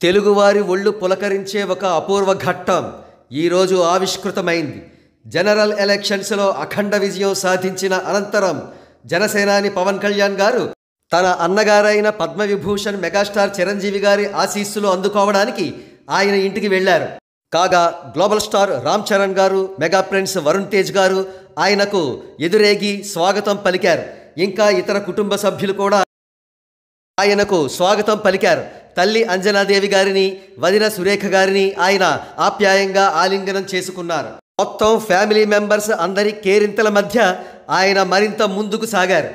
తెలుగువారి ఒళ్ళు పులకరించే ఒక అపూర్వ ఘట్టం ఈరోజు ఆవిష్కృతమైంది. జనరల్ ఎలక్షన్స్లో అఖండ విజయం సాధించిన అనంతరం జనసేనాని పవన్ కళ్యాణ్ గారు తన అన్నగారైన పద్మవిభూషణ్ మెగాస్టార్ చిరంజీవి గారి ఆశీస్సులు అందుకోవడానికి ఆయన ఇంటికి వెళ్లారు. కాగా గ్లోబల్ స్టార్ రామ్ చరణ్ గారు, మెగా ప్రిన్స్ వరుణ్ తేజ్ గారు ఆయనకు ఎదురేగి స్వాగతం పలికారు. ఇంకా ఇతర కుటుంబ సభ్యులు కూడా ఆయనకు స్వాగతం పలికారు. తల్లి అంజనాదేవి గారిని, వదిన సురేఖ గారిని ఆయన ఆప్యాయంగా ఆలింగనం చేసుకున్నారు. మొత్తం ఫ్యామిలీ మెంబర్స్ అందరి కేరింతల మధ్య ఆయన మరింత ముందుకు సాగారు.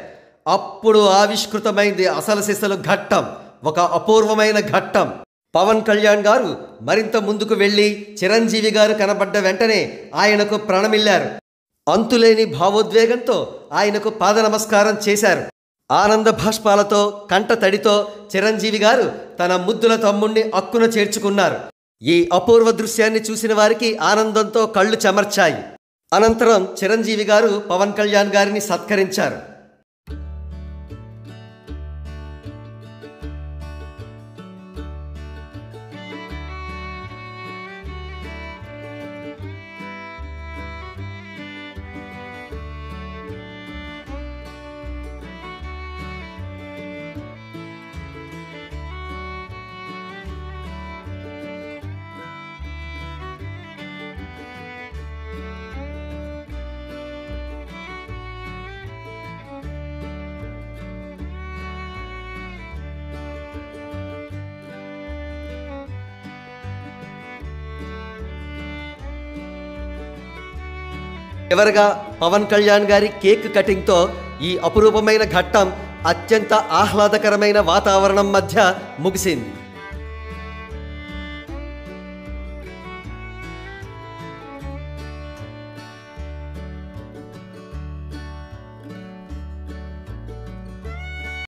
అప్పుడు ఆవిష్కృతమైంది అసలు సిసలు ఘట్టం, ఒక అపూర్వమైన ఘట్టం. పవన్ కళ్యాణ్ గారు మరింత ముందుకు వెళ్ళి చిరంజీవి గారు కనబడ్డ వెంటనే ఆయనకు ప్రణమిల్లారు. అంతులేని భావోద్వేగంతో ఆయనకు పాద నమస్కారం చేశారు. ఆనంద భాష్పాలతో, కంట తడితో చిరంజీవి గారు తన ముద్దుల తమ్ముణ్ణి అక్కున చేర్చుకున్నారు. ఈ అపూర్వ దృశ్యాన్ని చూసిన వారికి ఆనందంతో కళ్ళు చెమర్చాయి. అనంతరం చిరంజీవి గారు పవన్ కళ్యాణ్ గారిని సత్కరించారు. చివరగా పవన్ కళ్యాణ్ గారి కేక్ కటింగ్తో ఈ అపురూపమైన ఘట్టం అత్యంత ఆహ్లాదకరమైన వాతావరణం మధ్య ముగిసింది.